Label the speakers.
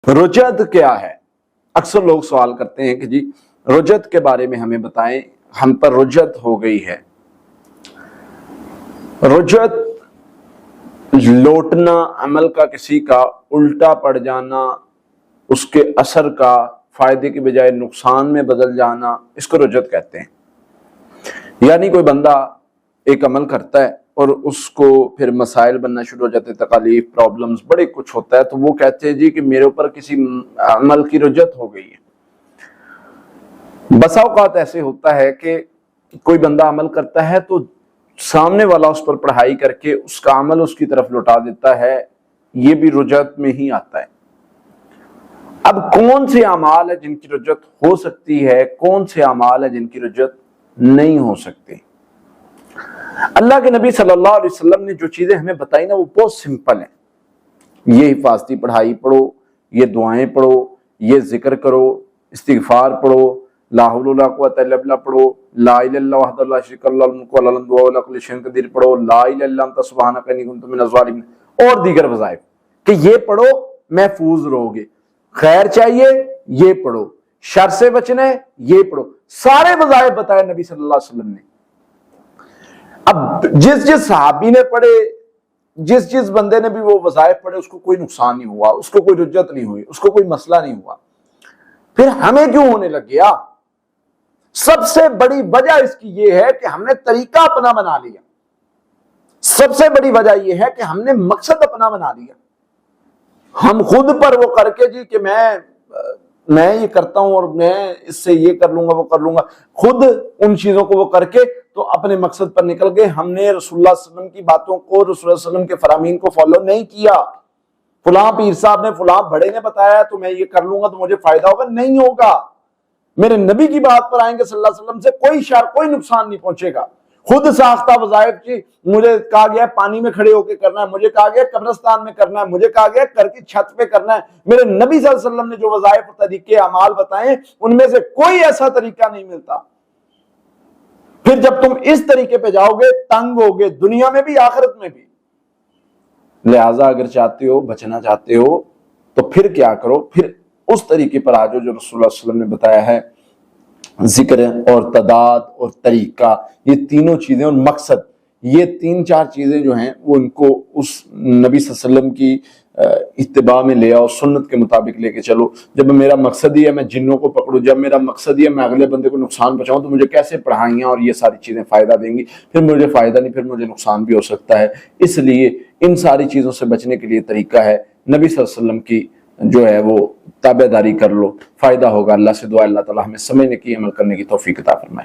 Speaker 1: रजत क्या है? अक्सर लोग सवाल करते हैं कि जी रजत के बारे में हमें बताएं, हम पर रजत हो गई है। रजत लौटना, अमल का किसी का उल्टा पड़ जाना, उसके असर का फायदे की बजाय नुकसान में बदल जाना, इसको रजत कहते हैं। यानी कोई बंदा एक अमल करता है और उसको फिर मसाइल बनना शुरू हो जाते हैं, तकालीफ, प्रॉब्लम्स, बड़े कुछ होता है, तो वो कहते हैं जी कि मेरे ऊपर किसी अमल की रजत हो गई है। बसा औकात ऐसे होता है कि कोई बंदा अमल करता है तो सामने वाला उस पर पढ़ाई करके उसका अमल उसकी तरफ लौटा देता है, ये भी रजत में ही आता है। अब कौन से अमाल है जिनकी रजत हो सकती है, कौन से अमाल है जिनकी रजत नहीं हो सकती? अल्लाह के नबी सल्लल्लाहु अलैहि वसल्लम ने जो चीजें हमें बताई ना, वो बहुत सिंपल है। ये हिफाजती पढ़ाई पढ़ो, ये दुआएं पढ़ो, ये जिक्र करो, इस्तिगफार पढ़ो, ला हौला वला कुव्वता इल्ला बिल्लाह पढ़ो, ला इलाहा इल्लल्लाह वहदहु ला शरीका लहु मुल्कु व लहुल हम्दु व हुवा अला कुल्लि शैइन क़दीर पढ़ो, ला इलाहा इल्ला अंता सुब्हानका इन्नी कुन्तु मिनज़ ज़ालिमीन, और दीगर वज़ाइफ कि ये पढ़ो महफूज रहोगे। खैर चाहिए ये पढ़ो, शर से बचना है ये पढ़ो, सारे वज़ाइफ बताए नबी सल्लल्लाहु अलैहि वसल्लम ने। अब जिस सहाबी ने पढ़े, जिस बंदे ने भी वो वज़ाइफ पढ़े, उसको कोई नुकसान नहीं हुआ, उसको कोई रजत नहीं हुई, उसको कोई मसला नहीं हुआ। फिर हमें क्यों होने लग गया? सबसे बड़ी वजह इसकी ये है कि हमने तरीका अपना बना लिया। सबसे बड़ी वजह ये है कि हमने मकसद अपना बना लिया। हम खुद पर वो करके जी कि मैं ये करता हूं और मैं इससे ये कर लूंगा, वो कर लूंगा, खुद उन चीजों को वो करके तो अपने मकसद पर निकल गए। हमने रसूलुल्लाह सल्लल्लाहु अलैहि वसल्लम की बातों को, रसूलुल्लाह सल्लल्लाहु अलैहि वसल्लम के फरामीन को फॉलो नहीं किया। फलां पीर साहब ने, फलां बड़े ने बताया तो मैं ये कर लूंगा तो मुझे फायदा होगा, नहीं होगा। मेरे नबी की बात पर आएंगे सल्लल्लाहु अलैहि वसल्लम से कोई शर, कोई नुकसान नहीं पहुंचेगा। खुद साख्ता वज़ाइफ जी, मुझे कहा गया पानी में खड़े होकर करना है, मुझे कहा गया कब्रिस्तान में करना है, मुझे कहा गया घर की छत पे करना है। मेरे नबी सल्लल्लाहु अलैहि वसल्लम ने जो वज़ाइफ और तरीके अमाल बताए, उनमें से कोई ऐसा तरीका नहीं मिलता। फिर जब तुम इस तरीके पे जाओगे, तंग होगे, दुनिया में भी आखिरत में भी। लिहाजा अगर चाहते हो, बचना चाहते हो, तो फिर क्या करो? फिर उस तरीके पर आ जाओ जो रसूलुल्लाह सल्लल्लाहु अलैहि वसल्लम ने बताया है। जिक्र और तदाद और तरीका, ये तीनों चीजें, और मकसद, ये तीन चार चीजें जो हैं वो इनको उस नबी सल्लल्लाहु अलैहि वसल्लम की इत्तिबा में ले आओ, सुन्नत के मुताबिक लेके चलो। जब मेरा मकसद ही है मैं जिन्नों को पकड़ूं, जब मेरा मकसद ही है मैं अगले बंदे को नुकसान पहुंचाऊं, तो मुझे कैसे पढ़ाइयाँ और ये सारी चीजें फायदा देंगी? फिर मुझे फायदा नहीं, फिर मुझे नुकसान भी हो सकता है। इसलिए इन सारी चीजों से बचने के लिए तरीका है नबी सल्लल्लाहु अलैहि वसल्लम की जो है वो ताबेदारी कर लो, फायदा होगा। अल्लाह से दुआ, अल्लाह ताला हमें समझने की, अमल करने की तौफीक अता फरमाए।